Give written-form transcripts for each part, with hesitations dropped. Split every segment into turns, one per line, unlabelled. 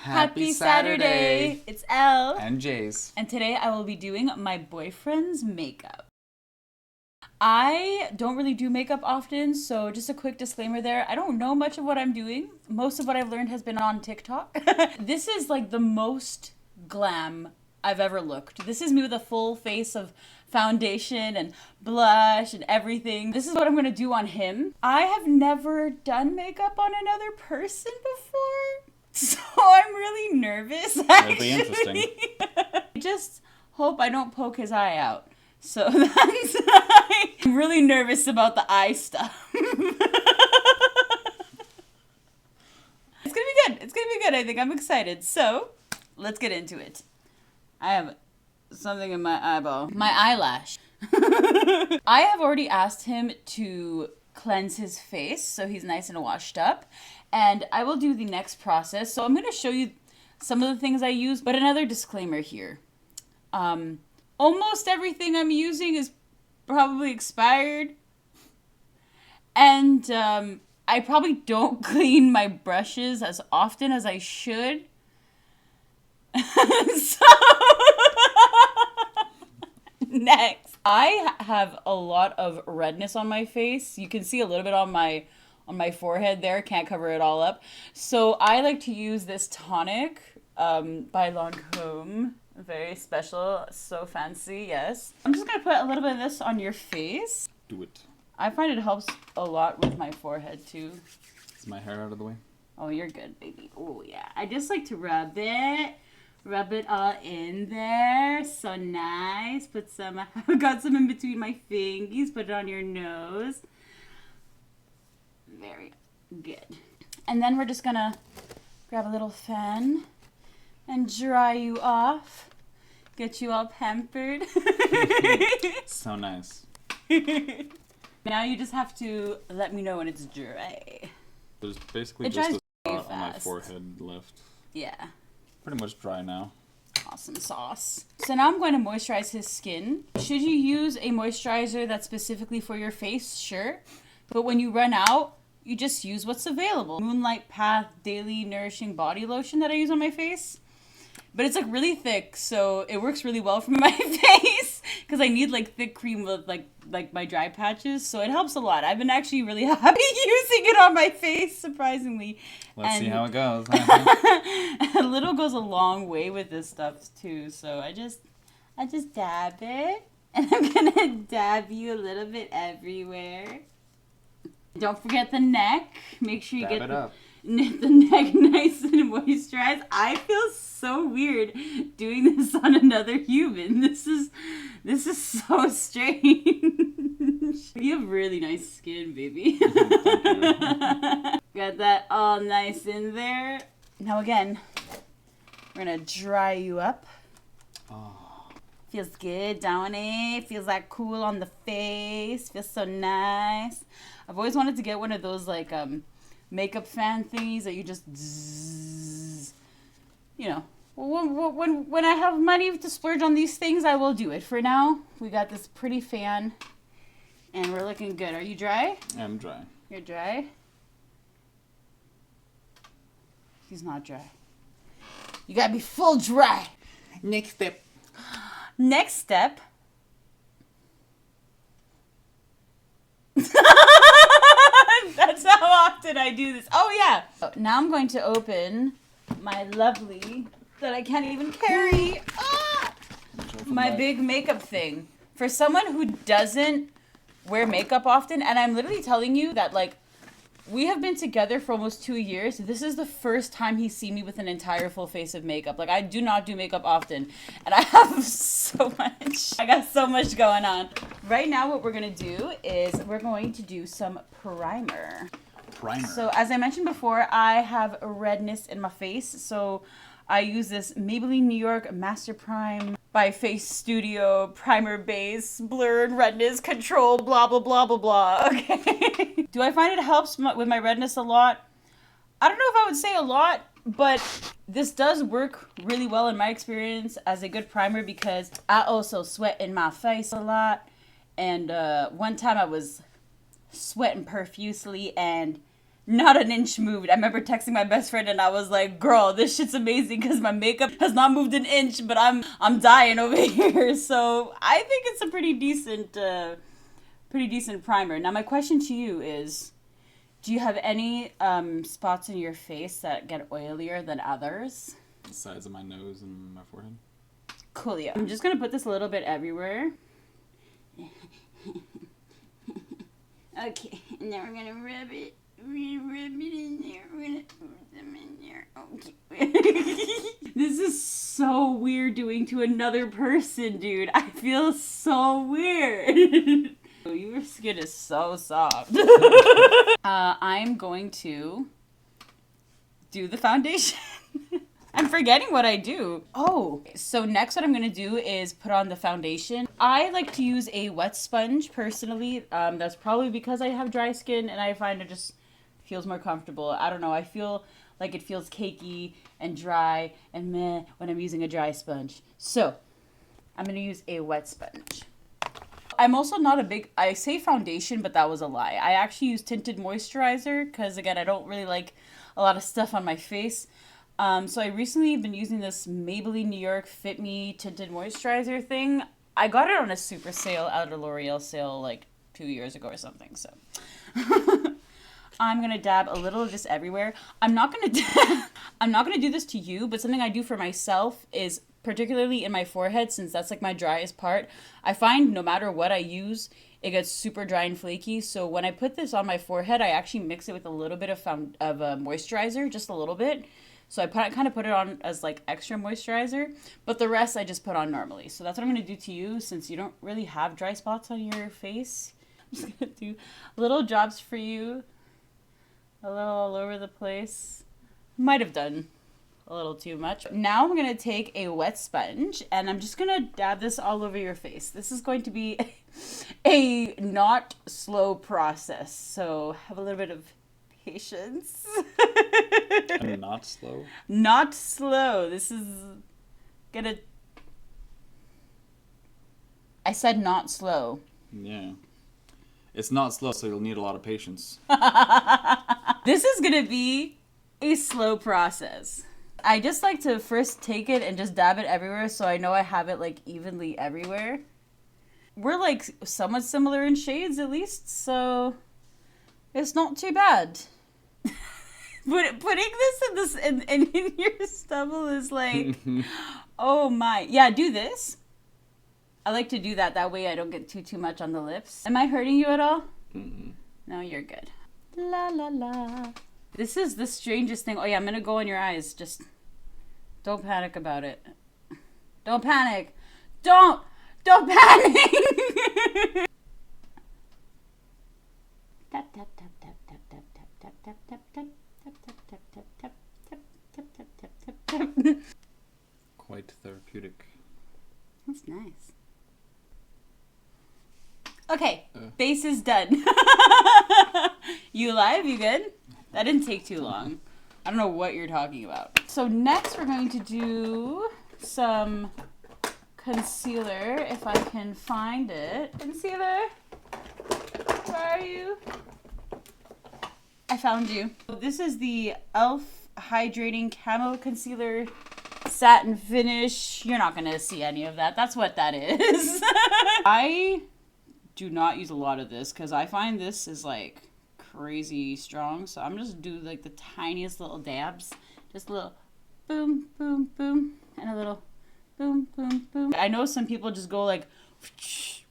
Happy Saturday! It's Elle.
And Jase.
And today I will be doing my boyfriend's makeup. I don't really do makeup often, so just a quick disclaimer there. I don't know much of what I'm doing. Most of what I've learned has been on TikTok. This is like the most glam I've ever looked. This is me with a full face of foundation and blush and everything. This is what I'm gonna do on him. I have never done makeup on another person before, so I'm really nervous.
That'd be interesting.
I just hope I don't poke his eye out. So that's I'm really nervous about the eye stuff. It's gonna be good. It's gonna be good. I think I'm excited. So let's get into it. I have something in my eyeball. My eyelash. I have already asked him to cleanse his face so he's nice and washed up. And I will do the next process. So I'm going to show you some of the things I use, but another disclaimer here. Almost everything I'm using is probably expired. And I probably don't clean my brushes as often as I should. So next, I have a lot of redness on my face. You can see a little bit on my forehead there. Can't cover it all up. So I like to use this tonic by Lancome. Very special, so fancy, yes. I'm just gonna put a little bit of this on your face.
Do it.
I find it helps a lot with my forehead too.
Is my hair out of the way?
Oh, you're good, baby. Oh yeah. I just like to rub it. Rub it all in there. So nice. Put some, I got some in between my fingies. Put it on your nose. Very good. And then we're just gonna grab a little fan and dry you off. Get you all pampered.
So nice.
Now you just have to let me know when it's dry.
There's basically
It
just
dries
a
very
spot on my
fast.
forehead left.
Yeah.
Pretty much dry now.
Awesome sauce. So now I'm going to moisturize his skin. Should you use a moisturizer that's specifically for your face? Sure. But when you run out, you just use what's available. Moonlight Path Daily Nourishing Body Lotion that I use on my face. But it's like really thick, so it works really well for my face because I need like thick cream with like my dry patches, so it helps a lot. I've been actually really happy using it on my face, surprisingly.
Let's see how it goes.
A little goes a long way with this stuff too, so I just dab it, and I'm gonna dab you a little bit everywhere. Don't forget the neck. Make sure you
Dab
get
it up.
the neck nice and moisturized. I feel so weird doing this on another human. This is so strange. You have really nice skin, baby. Got that all nice in there. Now again, we're gonna dry you up.
Oh.
Feels good, don't it? Feels like cool on the face. Feels so nice. I've always wanted to get one of those like makeup fan thingies that you just zzz. You know, when I have money to splurge on these things, I will do it. For now, we got this pretty fan, and we're looking good. Are you dry?
I'm dry.
You're dry? He's not dry. You gotta be full dry.
Next step.
Next step. That's how often I do this. Oh, yeah. Now I'm going to open my lovely, that I can't even carry, my big makeup thing. For someone who doesn't wear makeup often, and I'm literally telling you that, like, we have been together for almost 2 years. This is the first time he's seen me with an entire full face of makeup. Like, I do not do makeup often. And I have so much. I got so much going on. Right now, what we're going to do is we're going to do some primer.
Primer.
So, as I mentioned before, I have redness in my face. So, I use this Maybelline New York Master Prime by Face Studio Primer Base Blurred Redness Control blah blah blah blah blah. Okay. Do I find it helps with my redness a lot? I don't know if I would say a lot, but this does work really well in my experience as a good primer because I also sweat in my face a lot. And one time I was sweating profusely and not an inch moved. I remember texting my best friend and I was like, girl, this shit's amazing because my makeup has not moved an inch, but I'm dying over here. So I think it's a pretty decent primer. Now my question to you is, do you have any spots in your face that get oilier than others?
The sides of my nose and my forehead.
Coolio. I'm just going to put this a little bit everywhere. Okay, and now we're going to rub it in there. We're going to put them in there. Okay. This is so weird doing to another person, dude. I feel so weird. Your skin is so soft. I'm going to do the foundation. I'm forgetting what I do. Oh, so next what I'm going to do is put on the foundation. I like to use a wet sponge personally. That's probably because I have dry skin and I find it just feels more comfortable. I don't know. I feel like it feels cakey and dry and meh when I'm using a dry sponge. So I'm going to use a wet sponge. I'm also not a big, I say foundation, but that was a lie. I actually use tinted moisturizer because, again, I don't really like a lot of stuff on my face. So I recently been using this Maybelline New York Fit Me tinted moisturizer thing. I got it on a super sale at a L'Oreal sale like 2 years ago or something. So I'm gonna dab a little of this everywhere. I'm not gonna do this to you, but something I do for myself is particularly in my forehead, since that's like my driest part. I find no matter what I use, it gets super dry and flaky. So when I put this on my forehead, I actually mix it with a little bit of moisturizer, just a little bit. So I kind of put it on as like extra moisturizer, but the rest I just put on normally. So that's what I'm going to do to you, since you don't really have dry spots on your face. I'm just going to do little drops for you, a little all over the place. Might have done a little too much. Now I'm going to take a wet sponge and I'm just going to dab this all over your face. This is going to be a not slow process, so have a little bit of patience.
I'm not slow.
Not slow. This is gonna... I said not slow.
Yeah. It's not slow, so you'll need a lot of patience.
This is gonna be a slow process. I just like to first take it and just dab it everywhere so I know I have it like evenly everywhere. We're like somewhat similar in shades at least, so it's not too bad. Putting this in your stubble is like, oh my. Yeah, do this. I like to do that. That way I don't get too much on the lips. Am I hurting you at all?
Mm-mm.
No, you're good. La la la. This is the strangest thing. Oh yeah, I'm gonna go in your eyes. Just don't panic about it. Don't panic. Don't panic. Tap tap tap tap tap tap tap tap tap tap.
Quite therapeutic.
That's nice. Okay, base is done. You alive? You good? That didn't take too long. I don't know what you're talking about. So next we're going to do some concealer, if I can find it. Concealer? Where are you? I found you. This is the e.l.f. Hydrating Camo Concealer Satin Finish. You're not gonna see any of that. That's what that is. I do not use a lot of this because I find this is like crazy strong. So I'm just do like the tiniest little dabs. Just a little boom, boom, boom, and a little boom, boom, boom. I know some people just go like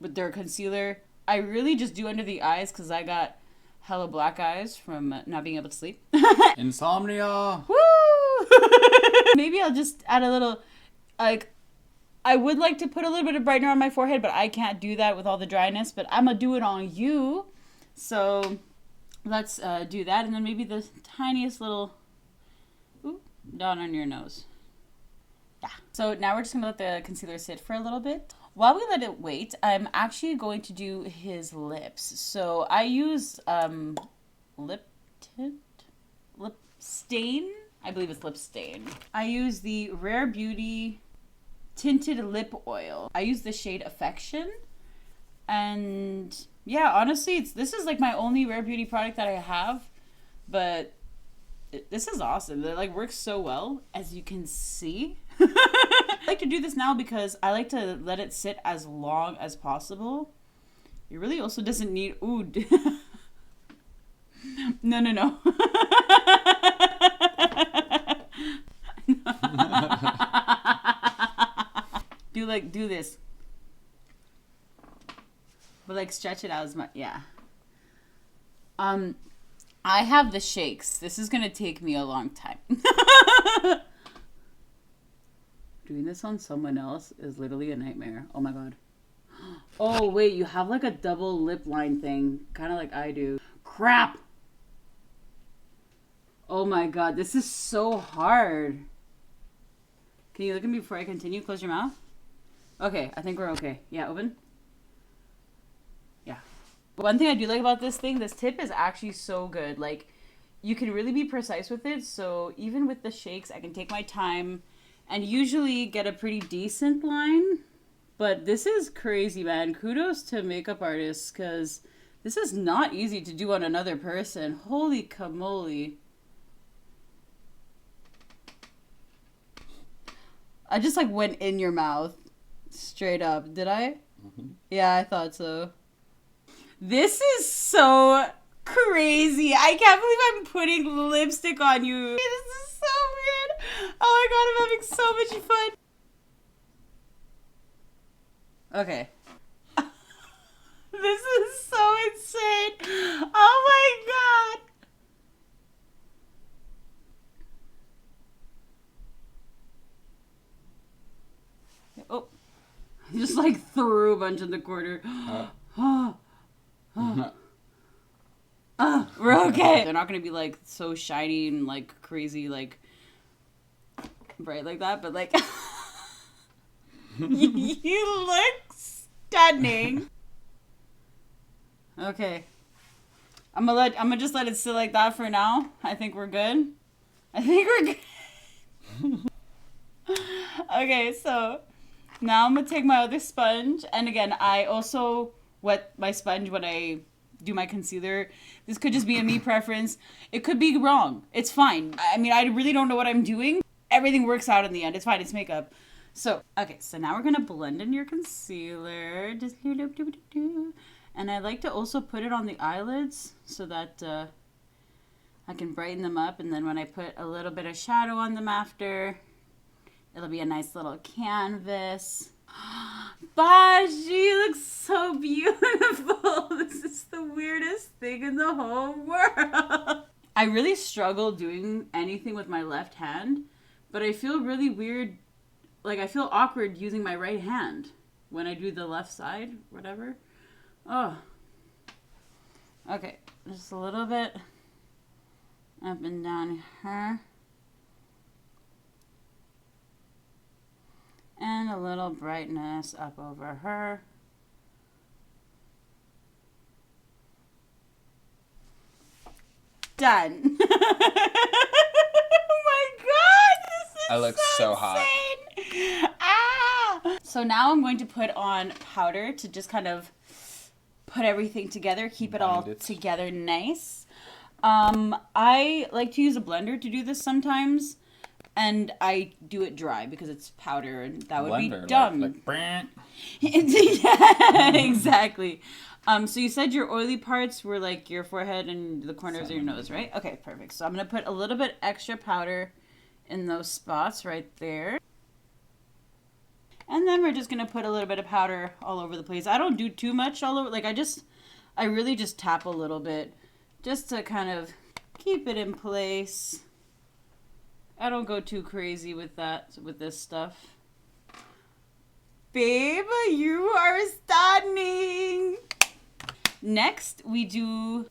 with their concealer. I really just do under the eyes because I got hella black eyes from not being able to sleep.
Insomnia!
Woo! Maybe I'll just add a little, like, I would like to put a little bit of brightener on my forehead, but I can't do that with all the dryness, but I'm gonna do it on you. So let's do that, and then maybe the tiniest little dot on your nose. Yeah. So now we're just gonna let the concealer sit for a little bit. While we let it wait, I'm actually going to do his lips. So I use lip stain. I believe it's lip stain. I use the Rare Beauty Tinted Lip Oil. I use the shade Affection. And yeah, honestly, this is like my only Rare Beauty product that I have. But this is awesome. It like works so well, as you can see. I like to do this now because I like to let it sit as long as possible. It really also doesn't need, ooh. No. Do this. But like stretch it out as much, yeah. I have the shakes. This is gonna take me a long time. Doing this on someone else is literally a nightmare. Oh my god. Oh wait, you have like a double lip line thing, kind of like I do. Crap! Oh my god, this is so hard. Can you look at me before I continue? Close your mouth. Okay, I think we're okay. Yeah, open. Yeah. One thing I do like about this thing, this tip is actually so good. Like, you can really be precise with it. So even with the shakes, I can take my time and usually get a pretty decent line. But this is crazy, man. Kudos to makeup artists, because this is not easy to do on another person. Holy camole. I just like went in your mouth. Straight up. Did I? Mm-hmm. Yeah, I thought so. This is so crazy. I can't believe I'm putting lipstick on you. This is so weird. Oh my god, I'm having so much fun. Okay. This is so insane. Oh my god. Oh. I just like threw a bunch in the corner. We're okay. They're not gonna be like so shiny and like crazy, like bright like that, but like you look stunning. Okay. I'm gonna just let it sit like that for now. I think we're good. Okay, so now I'm gonna take my other sponge, and again, I also wet my sponge when I do my concealer. This could just be a me preference. It could be wrong. It's fine. I mean, I really don't know what I'm doing. Everything works out in the end. It's fine. It's makeup. So, okay, so now we're gonna blend in your concealer. Just and I like to also put it on the eyelids so that I can brighten them up, and then when I put a little bit of shadow on them after, it'll be a nice little canvas. Baji looks so beautiful. This is the weirdest thing in the whole world. I really struggle doing anything with my left hand, but I feel really weird. Like, I feel awkward using my right hand when I do the left side, whatever. Oh. Okay, just a little bit up and down here. And a little brightness up over her. Done. Oh my god, this is
I look so hot.
Ah! So now I'm going to put on powder to just kind of put everything together, keep it all together nice. I like to use a blender to do this sometimes. And I do it dry because it's powder, and that would be dumb. Yeah, exactly. So you said your oily parts were like your forehead and the corners of your nose, right? Okay, perfect. So I'm going to put a little bit extra powder in those spots right there. And then we're just going to put a little bit of powder all over the place. I don't do too much all over. Like, I really just tap a little bit just to kind of keep it in place. I don't go too crazy with this stuff. Babe, you are stunning. Next, we don't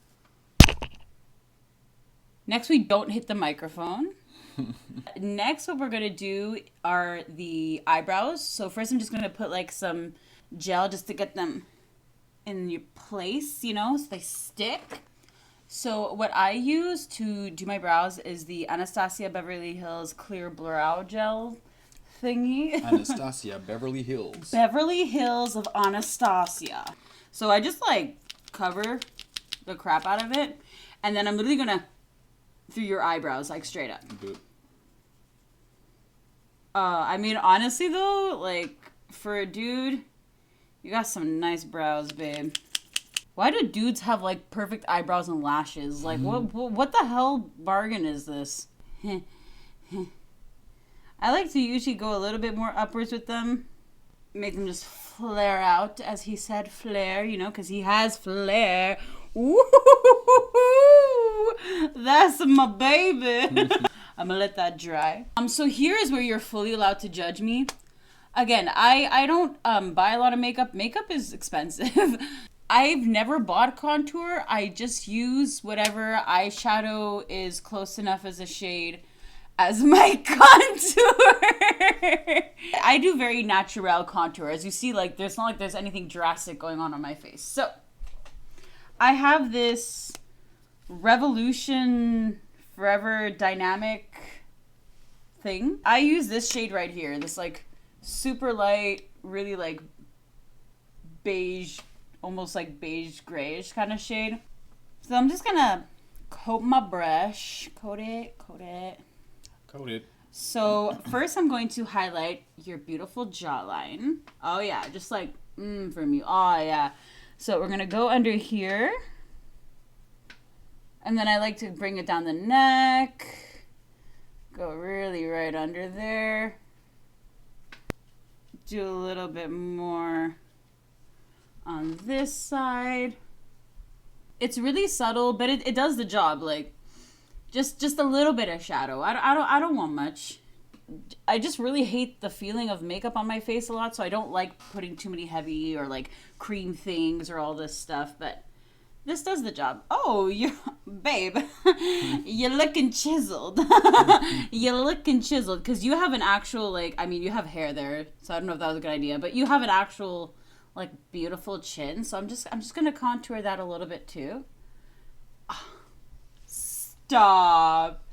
hit the microphone. Next, what we're going to do are the eyebrows. So first, I'm just going to put like some gel just to get them in your place, you know, so they stick. So what I use to do my brows is the Anastasia Beverly Hills Clear Brow Gel thingy.
Anastasia Beverly Hills.
Beverly Hills of Anastasia. So I just like cover the crap out of it. And then I'm literally going to through your eyebrows, like straight up.
Do it.
I mean, honestly though, like for a dude, you got some nice brows, babe. Why do dudes have like perfect eyebrows and lashes? Like what the hell bargain is this? I like to usually go a little bit more upwards with them. Make them just flare out, as he said, flare, you know, because he has flair. Woo! That's my baby. I'm gonna let that dry. So here is where you're fully allowed to judge me. Again, I don't buy a lot of makeup. Makeup is expensive. I've never bought contour. I just use whatever eyeshadow is close enough as a shade as my contour. I do very natural contour. As you see, like there's not like there's anything drastic going on my face. So I have this Revolution Forever Dynamic thing. I use this shade right here. This like super light, really like beige, almost like beige grayish kind of shade. So I'm just gonna coat my brush. Coat it. So first I'm going to highlight your beautiful jawline. Oh yeah, just like from you. Oh yeah. So we're gonna go under here. And then I like to bring it down the neck. Go really right under there. Do a little bit more on this side. It's really subtle, but it does the job. Like just a little bit of shadow. I don't want much. I just really hate the feeling of makeup on my face a lot, so I don't like putting too many heavy or like cream things or all this stuff, but this does the job. Oh, babe, you're looking chiseled. You're looking chiseled because you have an actual, like, I mean, you have hair there, so I don't know if that was a good idea, but you have an actual, like, beautiful chin. So I'm just gonna contour that a little bit too. Oh, stop.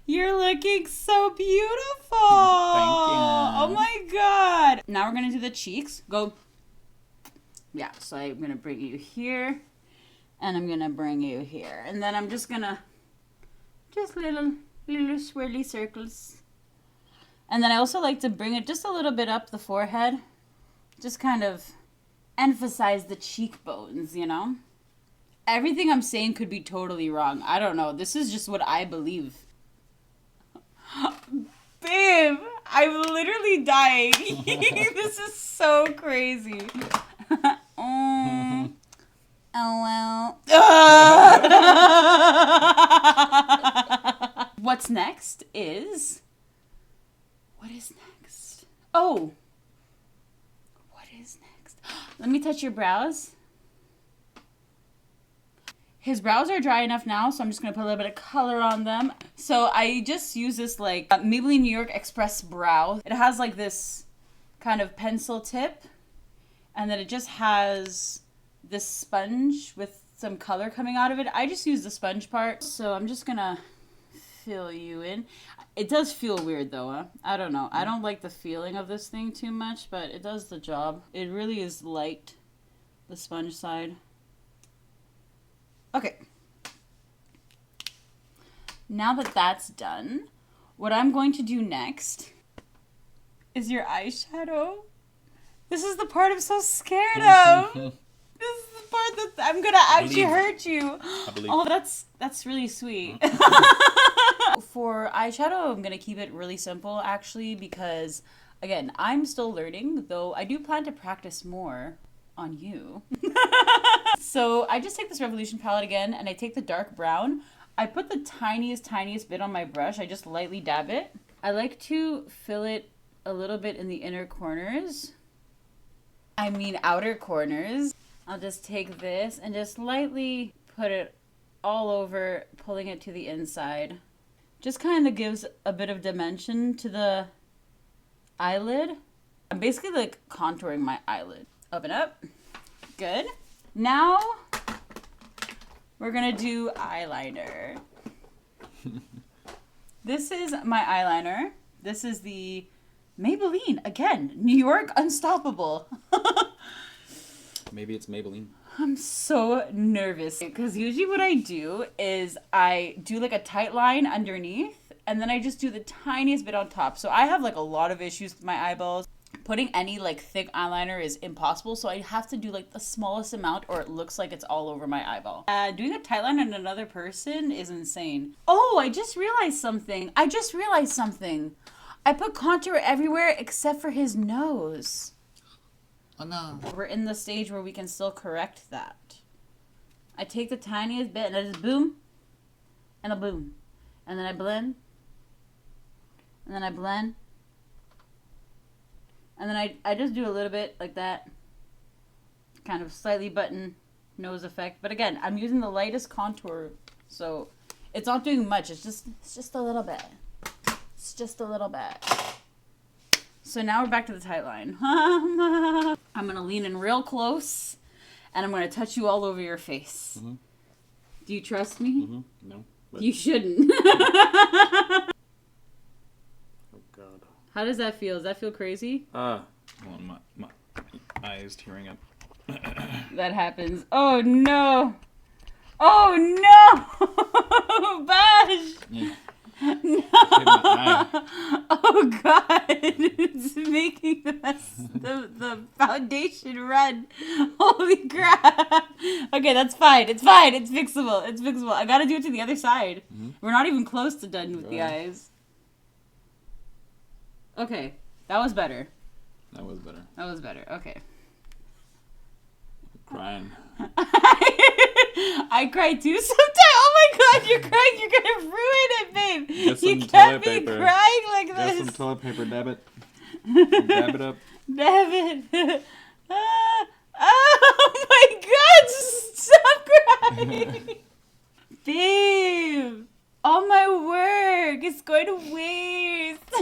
You're looking so beautiful.
Thank you.
Oh my God. Now we're gonna do the cheeks. Go. Yeah. So I'm gonna bring you here. And I'm gonna bring you here. And then I'm just gonna, little swirly circles. And then I also like to bring it just a little bit up the forehead. Just kind of emphasize the cheekbones, you know? Everything I'm saying could be totally wrong. I don't know. This is just what I believe. Babe, I'm literally dying. This is so crazy. Oh, well. What's next is... What is next? Oh. What is next? Let me touch your brows. His brows are dry enough now, so I'm just going to put a little bit of color on them. So I just use this like Maybelline New York Express brow. It has like this kind of pencil tip. And then it just has this sponge with some color coming out of it. I just use the sponge part. So I'm just going to fill you in. It does feel weird though. Huh? I don't know. I don't like the feeling of this thing too much, but it does the job. It really is light, the sponge side. Okay. Now that that's done, what I'm going to do next is your eyeshadow. This is the part I'm so scared of. This is the part that I'm gonna actually hurt you.
I believe.
Oh, that's really sweet. For eyeshadow, I'm gonna keep it really simple actually because, again, I'm still learning, though I do plan to practice more on you. So I just take this Revolution palette again and I take the dark brown. I put the tiniest bit on my brush. I just lightly dab it. I like to fill it a little bit in the inner corners. I mean outer corners. I'll just take this and just lightly put it all over, pulling it to the inside. Just kind of gives a bit of dimension to the eyelid. I'm basically like contouring my eyelid. Open up. Good. Now we're gonna do eyeliner. This is my eyeliner. This is the Maybelline, again, New York Unstoppable.
Maybe it's Maybelline.
I'm so nervous because usually what I do is I do like a tight line underneath and then I just do the tiniest bit on top. So I have like a lot of issues with my eyeballs. Putting any like thick eyeliner is impossible, so I have to do like the smallest amount or it looks like it's all over my eyeball. Doing a tight line on another person is insane. Oh, I just realized something. I put contour everywhere except for his nose.
Oh no.
We're in the stage where we can still correct that. I take the tiniest bit and I just boom and a boom. And then I blend. And then I blend. And then I just do a little bit like that. Kind of slightly button nose effect. But again, I'm using the lightest contour. So it's not doing much. It's just a little bit. It's just a little bit. So now we're back to the tight line. I'm going to lean in real close. And I'm going to touch you all over your face. Mm-hmm. Do you trust me?
Mm-hmm. No. But...
You shouldn't.
God.
How does that feel? Does that feel crazy?
Hold on, my eye is tearing up.
That happens. Oh no! Oh no! Bash!
Yeah.
No! Oh god! It's making the foundation run. Holy crap! Okay, that's fine. It's fine. It's fixable. It's fixable. I gotta do it to the other side. Mm-hmm. We're not even close to done with the eyes. Okay, that was better.
That was better.
That was better. Okay.
I'm crying.
I cry too sometimes. Oh my god, you're crying. You're gonna ruin it, babe. You can't be crying like this.
Get some toilet paper, dab it. Dab it up.
Dab it. Oh my god, stop crying. Babe, all my work is going to waste.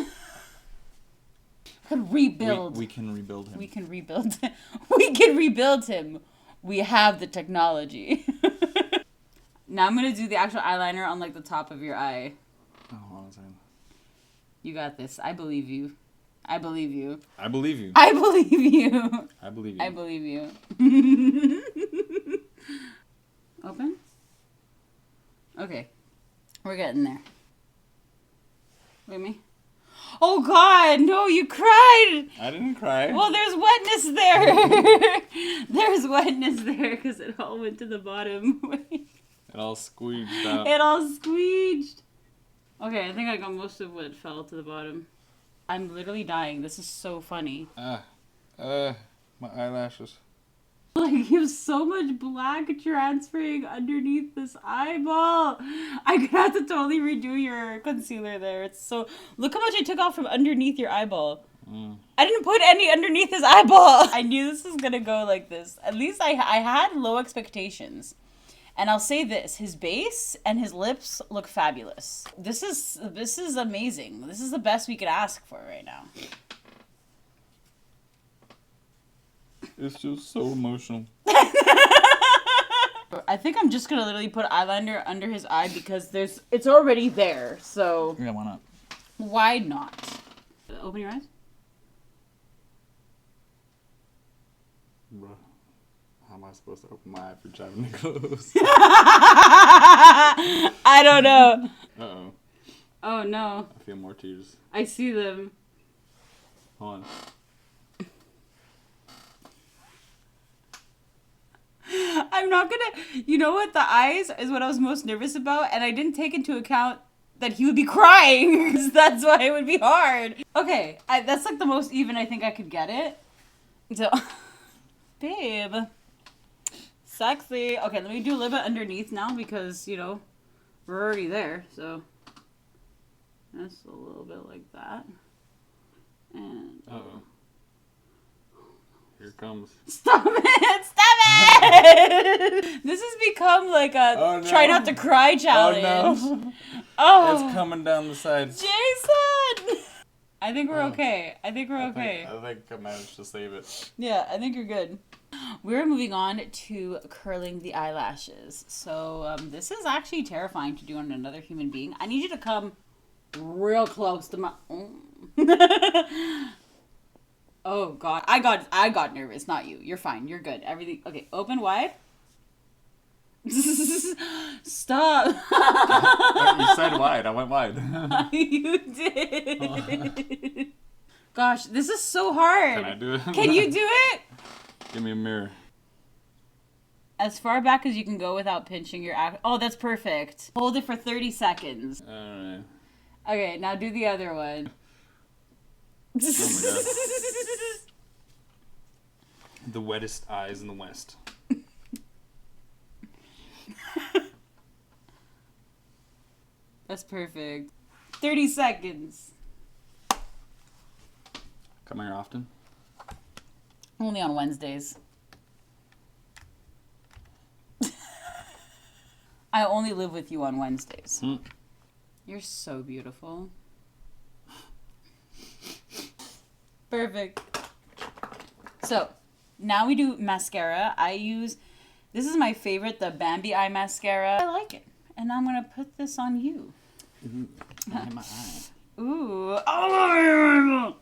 We can rebuild.
We can rebuild him.
We can rebuild him. We can rebuild him. We have the technology. Now I'm going to do the actual eyeliner on like the top of your eye.
Oh, hold on a second.
You got this. I believe you. I believe you.
I believe you.
I believe you.
I believe you.
I believe you. Open? Okay. We're getting there. Look at me. Oh god, no, you cried!
I didn't cry.
Well, there's wetness there. There's wetness there because it all went to the bottom.
It all squeeged out.
It all squeeged. Okay, I think I got most of what fell to the bottom. I'm literally dying. This is so funny.
My eyelashes.
Like, you have so much black transferring underneath this eyeball. I'm gonna have to totally redo your concealer there. It's so... Look how much I took off from underneath your eyeball. I didn't put any underneath his eyeball. I knew this was gonna go like this. At least I had low expectations. And I'll say this, his base and his lips look fabulous. This is amazing. This is the best we could ask for right now.
It's just so emotional.
I think I'm just gonna literally put eyeliner under his eye because it's already there, so...
Yeah, why not?
Why not? Open your eyes.
Bruh, how am I supposed to open my eye for driving it close?
I don't know.
Uh-oh.
Oh no.
I feel more tears.
I see them.
Hold on.
I'm not gonna... You know what? The eyes is what I was most nervous about, and I didn't take into account that he would be crying. That's why it would be hard. Okay, that's like the most even I think I could get it. So, babe. Sexy. Okay, let me do a little bit underneath now because, you know, we're already there. So, that's a little bit like that. And...
Uh-oh. Here it comes.
Stop it! Stop it! This has become like a try not to cry challenge.
Oh no!
Oh,
it's coming down the sides.
Jason! I think we're okay. I think we're okay.
I think I managed to save it.
Yeah, I think you're good. We're moving on to curling the eyelashes. So this is actually terrifying to do on another human being. I need you to come real close to my... Oh god, I got nervous, not you. You're fine. You're good. Everything okay. Open wide. Stop.
You said wide. I went wide.
You did. Gosh, this is so hard.
Can I do it?
Can you do it?
Give me a mirror.
As far back as you can go without pinching your Oh, that's perfect. Hold it for 30 seconds.
Alright.
Okay, now do the other one.
Oh my god. The wettest eyes in the West.
That's perfect. 30 seconds.
Come here often?
Only on Wednesdays. I only live with you on Wednesdays. You're so beautiful. Perfect. So, now we do mascara. This is my favorite, the Bambi Eye Mascara. I like it. And I'm going to put this on you.
Ooh, my eye.
Ooh. Oh!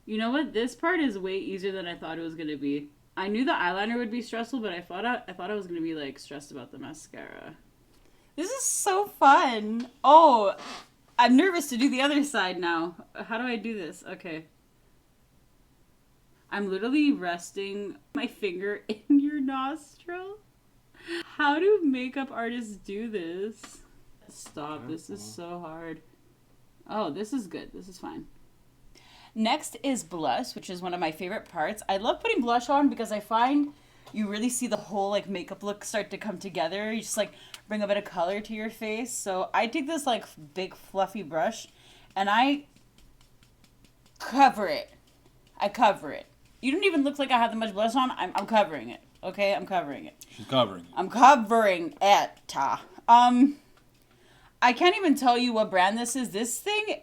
You know what? This part is way easier than I thought it was going to be. I knew the eyeliner would be stressful, but I thought I was going to be like stressed about the mascara. This is so fun. Oh, I'm nervous to do the other side now. How do I do this? Okay. I'm literally resting my finger in your nostril. How do makeup artists do this? Stop. This is so hard. Oh, this is good. This is fine. Next is blush, which is one of my favorite parts. I love putting blush on because I find you really see the whole like makeup look start to come together. You just like bring a bit of color to your face. So I take this like big fluffy brush and I cover it. I cover it. You don't even look like I have that much blush on. I'm covering it. Okay, I'm covering it.
She's covering it.
I'm covering it. I can't even tell you what brand this is. This thing,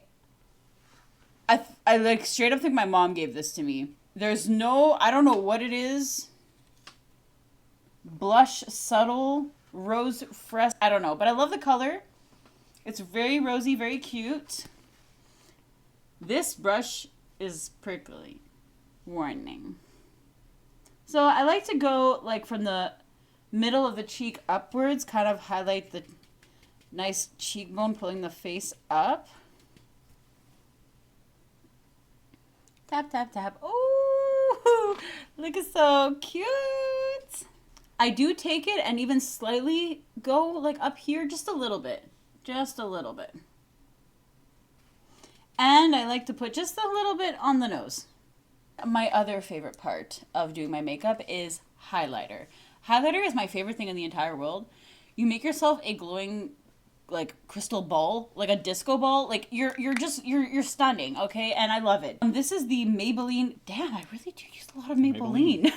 I like straight up think my mom gave this to me. There's no, I don't know what it is. Blush Subtle Rose Fresh. I don't know, but I love the color. It's very rosy, very cute. This brush is prickly. Warning. So I like to go like from the middle of the cheek upwards, kind of highlight the nice cheekbone, pulling the face up. Tap, tap, tap. Ooh, look, it's so cute. I do take it and even slightly go like up here just a little bit. Just a little bit. And I like to put just a little bit on the nose. My other favorite part of doing my makeup is highlighter. Highlighter is my favorite thing in the entire world. You make yourself a glowing like crystal ball, like a disco ball. Like you're stunning, okay? And I love it. This is the Maybelline. Damn, I really do use a lot of Maybelline.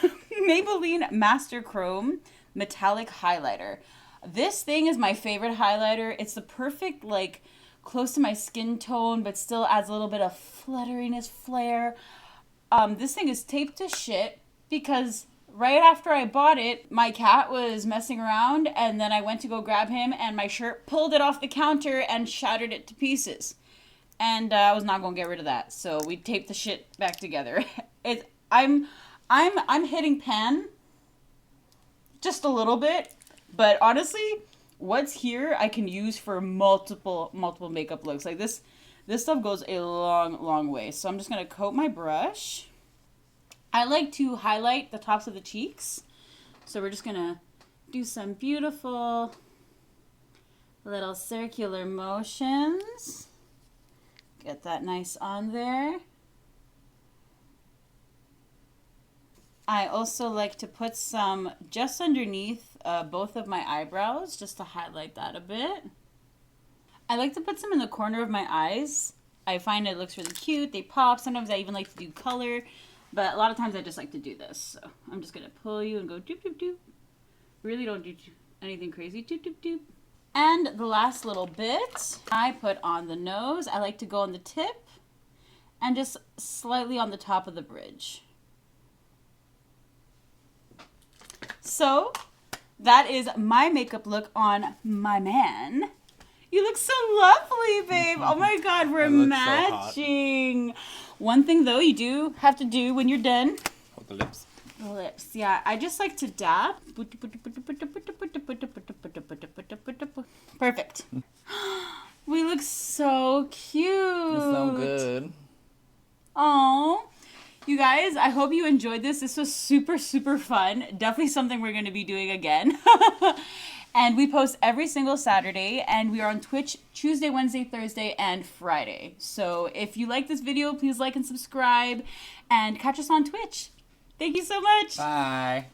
Maybelline Master Chrome Metallic Highlighter. This thing is my favorite highlighter. It's the perfect like close to my skin tone, but still adds a little bit of flutteriness, flair. This thing is taped to shit because right after I bought it, my cat was messing around and then I went to go grab him and my shirt pulled it off the counter and shattered it to pieces. And I was not going to get rid of that. So we taped the shit back together. I'm hitting pan just a little bit, but honestly, what's here I can use for multiple makeup looks. Like this stuff goes a long way. So I'm just going to coat my brush. I like to highlight the tops of the cheeks. So we're just going to do some beautiful little circular motions. Get that nice on there. I also like to put some just underneath both of my eyebrows just to highlight that a bit. I like to put some in the corner of my eyes. I find it looks really cute. They pop. Sometimes I even like to do color. But a lot of times I just like to do this. So I'm just going to pull you and go doop, doop, doop. Really don't do anything crazy. Doop, doop, doop. And the last little bit I put on the nose. I like to go on the tip and just slightly on the top of the bridge. So that is my makeup look on my man. You look so lovely, babe. Oh my God, we're matching. One thing though you do have to do when you're done.
Hold the lips.
The lips, yeah. I just like to dab. Perfect. We look so cute.
It's so good.
Oh, you guys, I hope you enjoyed this. This was super, super fun. Definitely something we're going to be doing again. And we post every single Saturday, and we are on Twitch Tuesday, Wednesday, Thursday, and Friday. So if you like this video, please like and subscribe, and catch us on Twitch. Thank you so much.
Bye.